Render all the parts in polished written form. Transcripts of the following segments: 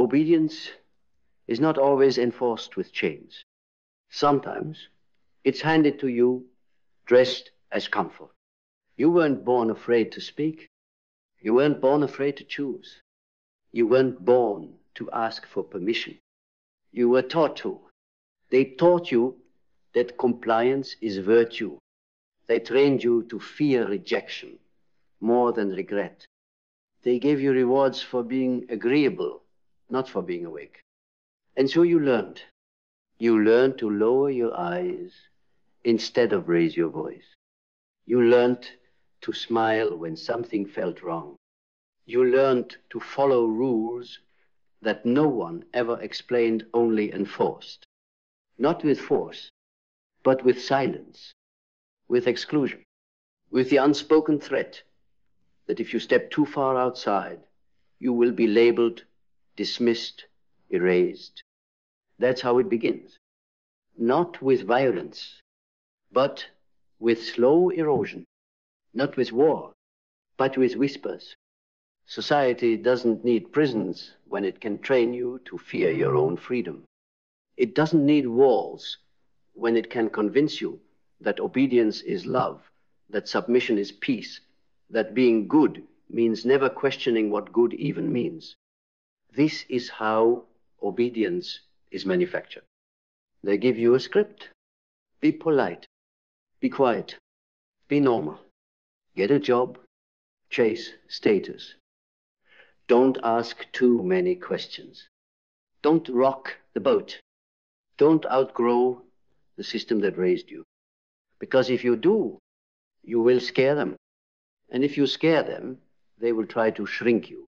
Obedience is not always enforced with chains. Sometimes it's handed to you dressed as comfort. You weren't born afraid to speak. You weren't born afraid to choose. You weren't born to ask for permission. You were taught to. They taught you that compliance is virtue. They trained you to fear rejection more than regret. They gave you rewards for being agreeable, not for being awake. And so you learned. You learned to lower your eyes instead of raise your voice. You learned to smile when something felt wrong. You learned to follow rules that no one ever explained, only enforced. Not with force, but with silence, with exclusion, with the unspoken threat that if you step too far outside, you will be labeled, dismissed, erased. That's how it begins. Not with violence, but with slow erosion. Not with war, but with whispers. Society doesn't need prisons when it can train you to fear your own freedom. It doesn't need walls when it can convince you that obedience is love, that submission is peace, that being good means never questioning what good even means. This is how obedience is manufactured. They give you a script. Be polite. Be quiet. Be normal. Get a job. Chase status. Don't ask too many questions. Don't rock the boat. Don't outgrow the system that raised you. Because if you do, you will scare them. And if you scare them, they will try to shrink you.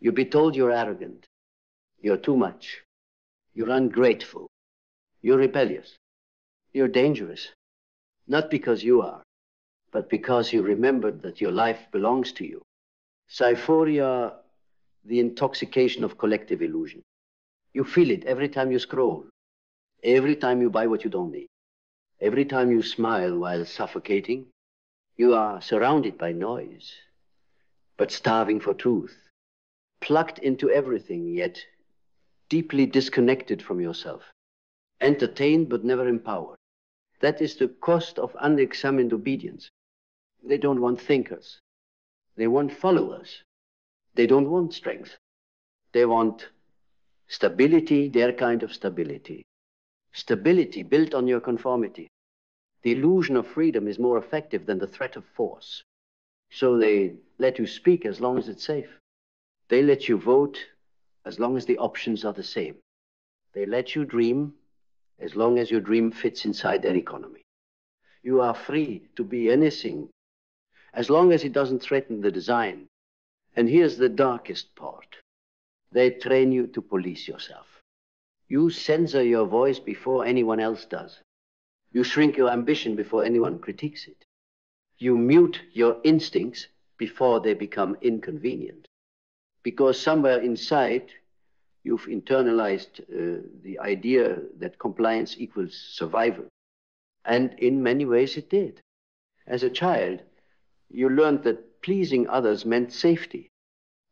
You'll be told you're arrogant. You're too much. You're ungrateful. You're rebellious. You're dangerous. Not because you are, but because you remembered that your life belongs to you. Syphoria, the intoxication of collective illusion. You feel it every time you scroll, every time you buy what you don't need, every time you smile while suffocating. You are surrounded by noise, but starving for truth, plugged into everything, yet deeply disconnected from yourself, entertained but never empowered. That is the cost of unexamined obedience. They don't want thinkers. They want followers. They don't want strength. They want stability, their kind of stability. Stability built on your conformity. The illusion of freedom is more effective than the threat of force. So they let you speak as long as it's safe. They let you vote as long as the options are the same. They let you dream as long as your dream fits inside their economy. You are free to be anything as long as it doesn't threaten the design. And here's the darkest part. They train you to police yourself. You censor your voice before anyone else does. You shrink your ambition before anyone critiques it. You mute your instincts before they become inconvenient. Because somewhere inside, you've internalized the idea that compliance equals survival. And in many ways it did. As a child, you learned that pleasing others meant safety,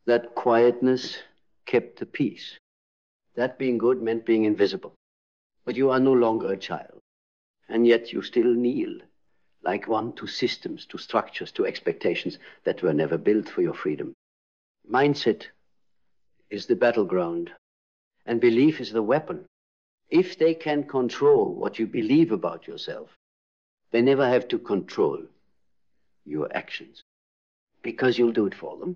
that quietness kept the peace, that being good meant being invisible. But you are no longer a child. And yet you still kneel like one to systems, to structures, to expectations that were never built for your freedom. Mindset is the battleground, and belief is the weapon. If they can control what you believe about yourself, they never have to control your actions, because you'll do it for them.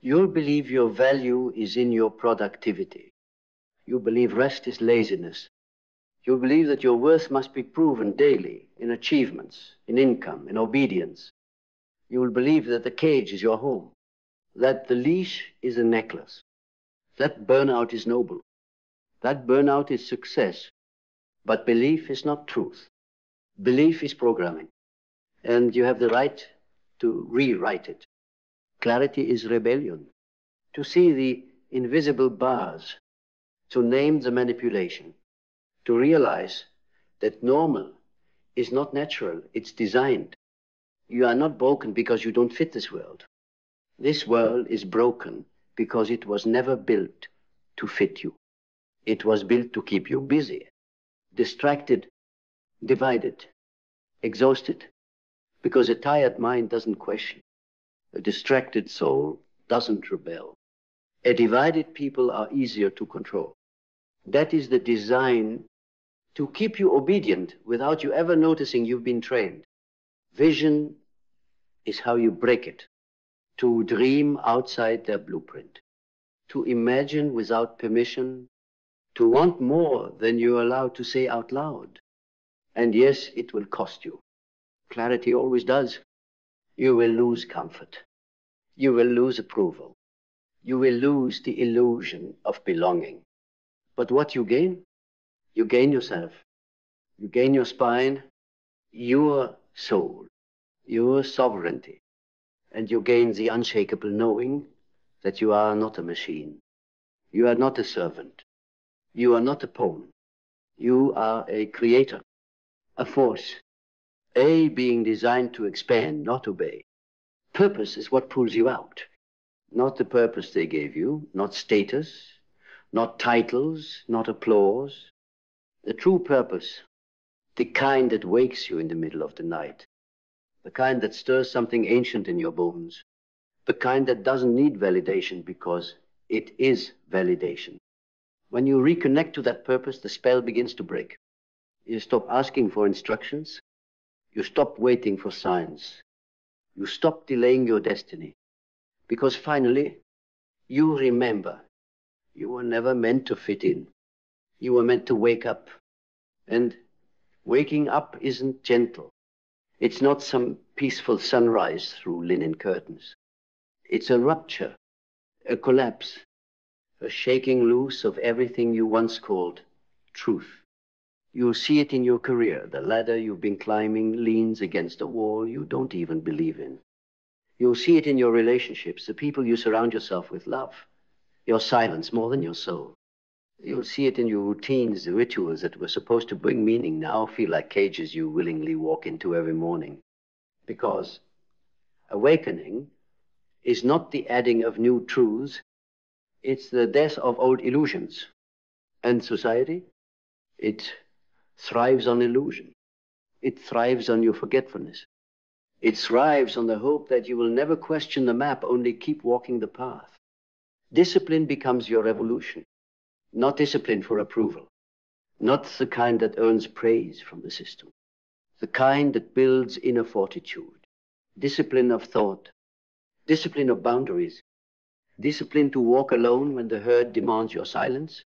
You'll believe your value is in your productivity. You believe rest is laziness. You believe that your worth must be proven daily in achievements, in income, in obedience. You will believe that the cage is your home, that the leash is a necklace, that burnout is noble, that burnout is success. But belief is not truth. Belief is programming, and you have the right to rewrite it. Clarity is rebellion. To see the invisible bars, to name the manipulation, to realize that normal is not natural, it's designed. You are not broken because you don't fit this world. This world is broken because it was never built to fit you. It was built to keep you busy, distracted, divided, exhausted, because a tired mind doesn't question. A distracted soul doesn't rebel. A divided people are easier to control. That is the design to keep you obedient without you ever noticing you've been trained. Vision is how you break it. To dream outside their blueprint. To imagine without permission. To want more than you're allowed to say out loud. And yes, it will cost you. Clarity always does. You will lose comfort. You will lose approval. You will lose the illusion of belonging. But what you gain? You gain yourself. You gain your spine, your soul, your sovereignty. And you gain the unshakable knowing that you are not a machine. You are not a servant. You are not a pawn. You are a creator, a force, a being designed to expand, not obey. Purpose is what pulls you out. Not the purpose they gave you, not status, not titles, not applause. The true purpose, the kind that wakes you in the middle of the night, the kind that stirs something ancient in your bones, the kind that doesn't need validation because it is validation. When you reconnect to that purpose, the spell begins to break. You stop asking for instructions. You stop waiting for signs. You stop delaying your destiny. Because finally, you remember you were never meant to fit in. You were meant to wake up. And waking up isn't gentle. It's not some peaceful sunrise through linen curtains. It's a rupture, a collapse, a shaking loose of everything you once called truth. You'll see it in your career. The ladder you've been climbing leans against a wall you don't even believe in. You'll see it in your relationships. The people you surround yourself with love. Your silence more than your soul. You'll see it in your routines, the rituals that were supposed to bring meaning now feel like cages you willingly walk into every morning. Because awakening is not the adding of new truths. It's the death of old illusions. And society, it thrives on illusion. It thrives on your forgetfulness. It thrives on the hope that you will never question the map, only keep walking the path. Discipline becomes your revolution. Not discipline for approval. Not the kind that earns praise from the system. The kind that builds inner fortitude. Discipline of thought. Discipline of boundaries. Discipline to walk alone when the herd demands your silence.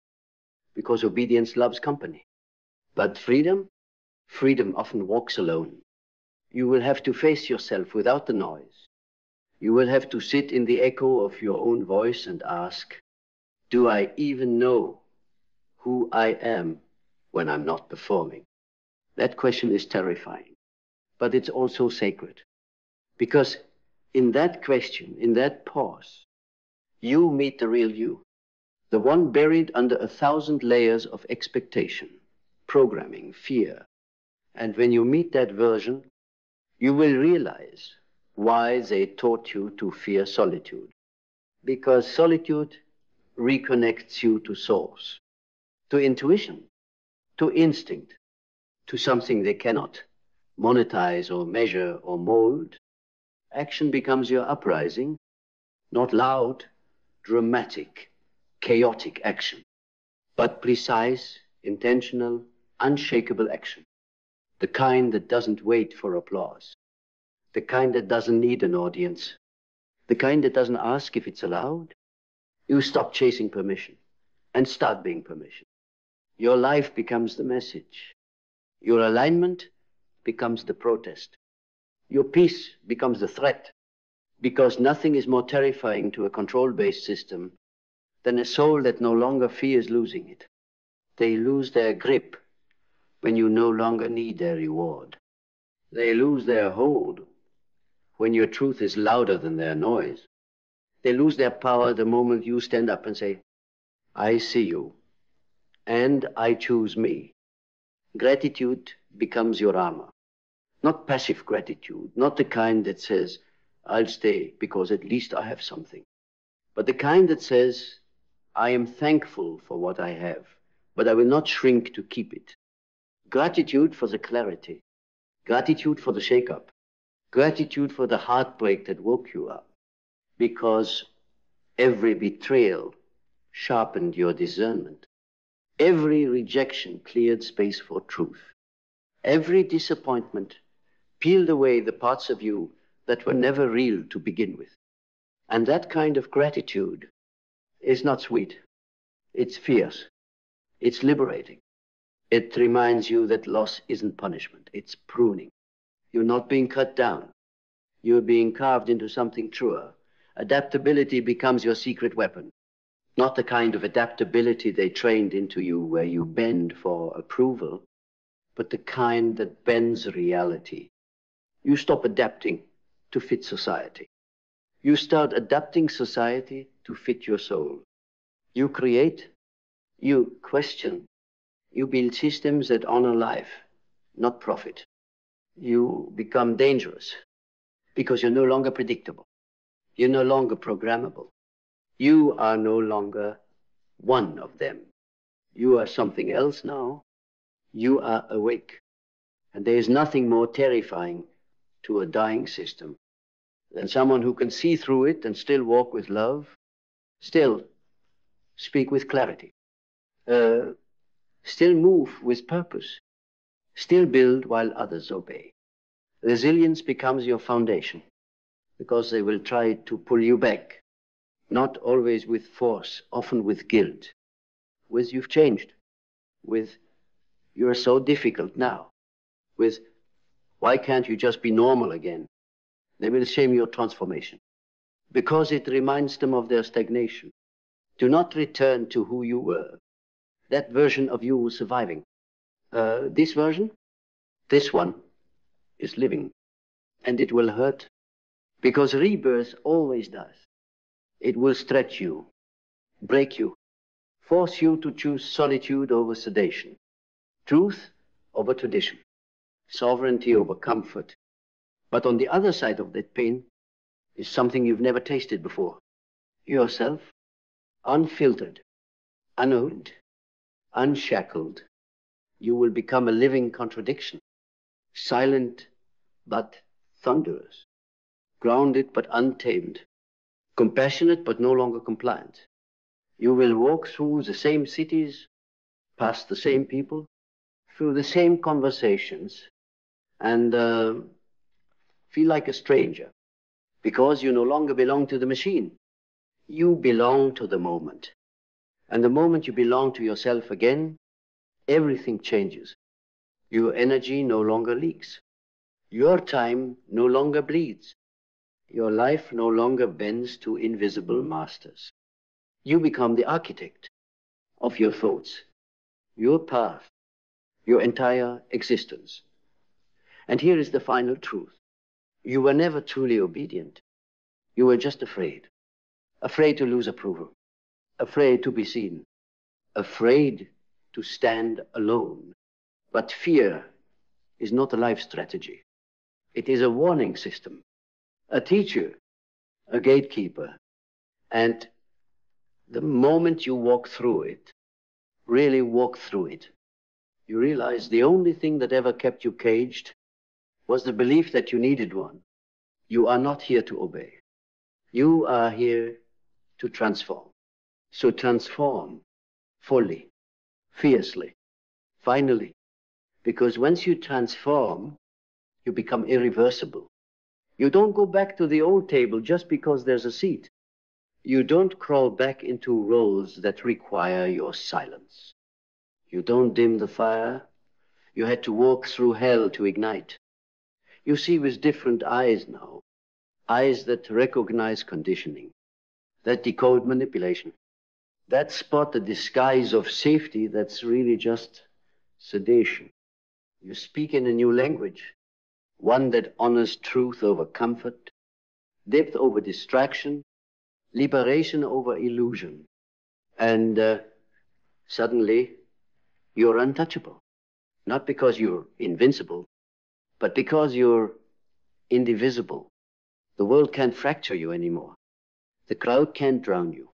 Because obedience loves company. But freedom? Freedom often walks alone. You will have to face yourself without the noise. You will have to sit in the echo of your own voice and ask, do I even know who I am when I'm not performing? That question is terrifying, but it's also sacred. Because in that question, in that pause, you meet the real you, the one buried under 1,000 layers of expectation, programming, fear. And when you meet that version, you will realize why they taught you to fear solitude. Because solitude reconnects you to source, to intuition, to instinct, to something they cannot monetize or measure or mold. Action becomes your uprising, not loud, dramatic, chaotic action, but precise, intentional, unshakable action. The kind that doesn't wait for applause. The kind that doesn't need an audience. The kind that doesn't ask if it's allowed. You stop chasing permission and start being permission. Your life becomes the message. Your alignment becomes the protest. Your peace becomes the threat. Because nothing is more terrifying to a control-based system than a soul that no longer fears losing it. They lose their grip when you no longer need their reward. They lose their hold when your truth is louder than their noise. They lose their power the moment you stand up and say, I see you, and I choose me. Gratitude becomes your armor. Not passive gratitude, not the kind that says, I'll stay because at least I have something. But the kind that says, I am thankful for what I have, but I will not shrink to keep it. Gratitude for the clarity, gratitude for the shake-up, gratitude for the heartbreak that woke you up, because every betrayal sharpened your discernment. Every rejection cleared space for truth. Every disappointment peeled away the parts of you that were never real to begin with. And that kind of gratitude is not sweet. It's fierce. It's liberating. It reminds you that loss isn't punishment. It's pruning. You're not being cut down. You're being carved into something truer. Adaptability becomes your secret weapon. Not the kind of adaptability they trained into you where you bend for approval, but the kind that bends reality. You stop adapting to fit society. You start adapting society to fit your soul. You create, you question, you build systems that honor life, not profit. You become dangerous because you're no longer predictable. You're no longer programmable. You are no longer one of them. You are something else now. You are awake. And there is nothing more terrifying to a dying system than someone who can see through it and still walk with love, still speak with clarity, still move with purpose, still build while others obey. Resilience becomes your foundation because they will try to pull you back, not always with force, often with guilt, with you've changed, with you're so difficult now, with why can't you just be normal again? They will shame your transformation because it reminds them of their stagnation. Do not return to who you were. That version of you was surviving. This version, this one, is living. And it will hurt because rebirth always does. It will stretch you, break you, force you to choose solitude over sedation, truth over tradition, sovereignty over comfort. But on the other side of that pain is something you've never tasted before. Yourself, unfiltered, unowned, unshackled. You will become a living contradiction, silent but thunderous, grounded but untamed, compassionate but no longer compliant. You will walk through the same cities, past the same people, through the same conversations, and feel like a stranger because you no longer belong to the machine. You belong to the moment. And the moment you belong to yourself again, everything changes. Your energy no longer leaks. Your time no longer bleeds. Your life no longer bends to invisible masters. You become the architect of your thoughts, your path, your entire existence. And here is the final truth. You were never truly obedient. You were just afraid. Afraid to lose approval. Afraid to be seen. Afraid to stand alone. But fear is not a life strategy. It is a warning system, a teacher, a gatekeeper. And the moment you walk through it, really walk through it, you realize the only thing that ever kept you caged was the belief that you needed one. You are not here to obey. You are here to transform. So transform fully, fiercely, finally. Because once you transform, you become irreversible. You don't go back to the old table just because there's a seat. You don't crawl back into roles that require your silence. You don't dim the fire. You had to walk through hell to ignite. You see with different eyes now. Eyes that recognize conditioning, that decode manipulation, that spot the disguise of safety that's really just sedation. You speak in a new language, one that honors truth over comfort, depth over distraction, liberation over illusion. And suddenly, you're untouchable. Not because you're invincible, but because you're indivisible. The world can't fracture you anymore. The crowd can't drown you.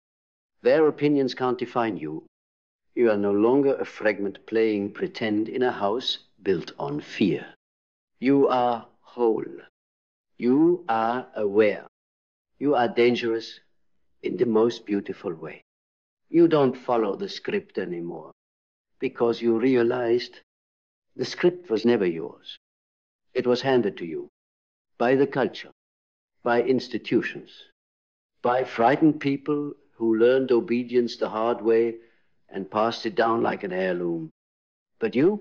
Their opinions can't define you. You are no longer a fragment playing pretend in a house built on fear. You are whole. You are aware. You are dangerous in the most beautiful way. You don't follow the script anymore because you realized the script was never yours. It was handed to you by the culture, by institutions, by frightened people who learned obedience the hard way and passed it down like an heirloom. But you're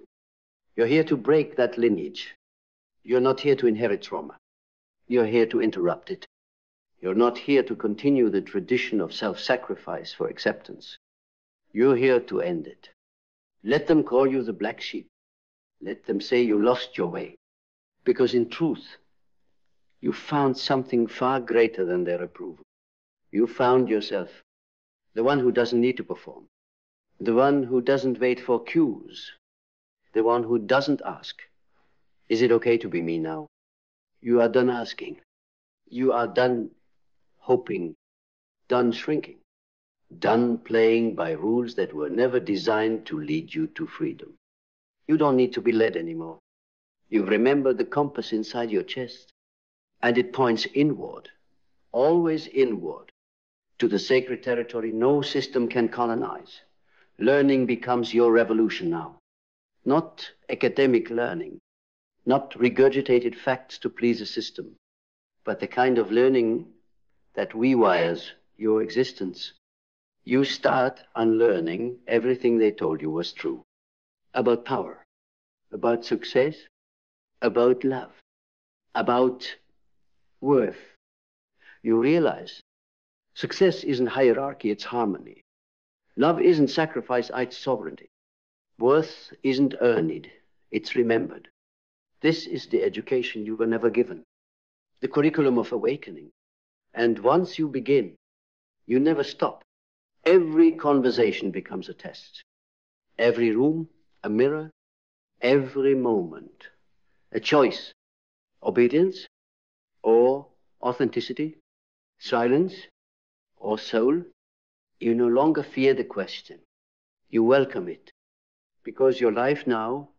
here to break that lineage. You're not here to inherit trauma. You're here to interrupt it. You're not here to continue the tradition of self-sacrifice for acceptance. You're here to end it. Let them call you the black sheep. Let them say you lost your way. Because in truth, you found something far greater than their approval. You found yourself, the one who doesn't need to perform, the one who doesn't wait for cues, the one who doesn't ask, is it okay to be me now? You are done asking. You are done hoping, done shrinking, done playing by rules that were never designed to lead you to freedom. You don't need to be led anymore. You remember the compass inside your chest, and it points inward, always inward, to the sacred territory no system can colonize. Learning becomes your revolution now. Not academic learning, not regurgitated facts to please a system, but the kind of learning that rewires your existence. You start unlearning everything they told you was true. About power, about success, about love, about worth. You realize success isn't hierarchy, it's harmony. Love isn't sacrifice, it's sovereignty. Worth isn't earned, it's remembered. This is the education you were never given, the curriculum of awakening. And once you begin, you never stop. Every conversation becomes a test. Every room, a mirror. Every moment, a choice. Obedience or authenticity, silence or soul. You no longer fear the question. You welcome it. Because your life now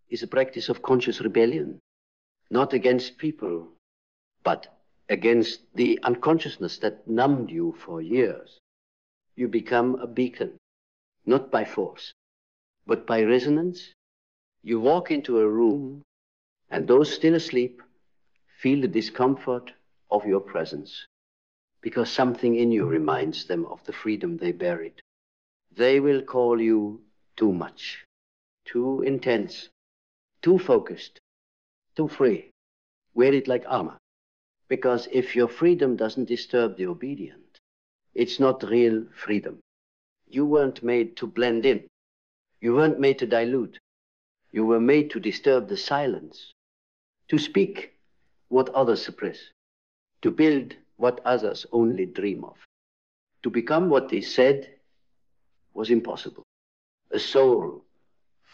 is a practice of conscious rebellion, not against people, but against the unconsciousness that numbed you for years. You become a beacon, not by force, but by resonance. You walk into a room, and those still asleep feel the discomfort of your presence, because something in you reminds them of the freedom they buried. They will call you too much, too intense, too focused, too free. Wear it like armor. Because if your freedom doesn't disturb the obedient, it's not real freedom. You weren't made to blend in. You weren't made to dilute. You were made to disturb the silence, to speak what others suppress, to build what others only dream of, to become what they said was impossible. A soul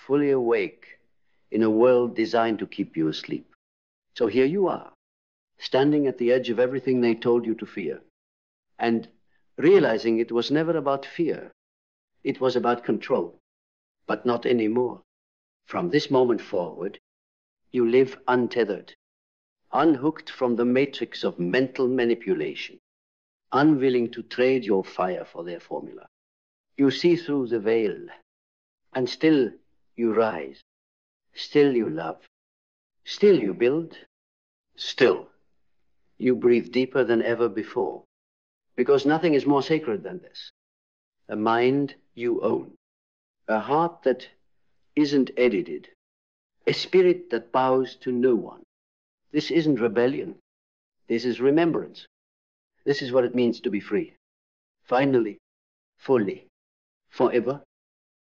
fully awake in a world designed to keep you asleep. So here you are, standing at the edge of everything they told you to fear, and realizing it was never about fear. It was about control, but not anymore. From this moment forward, you live untethered, unhooked from the matrix of mental manipulation, unwilling to trade your fire for their formula. You see through the veil, and still you rise, still you love, still you build, still you breathe deeper than ever before, because nothing is more sacred than this. A mind you own, a heart that isn't edited, a spirit that bows to no one. This isn't rebellion. This is remembrance. This is what it means to be free. Finally, fully, forever.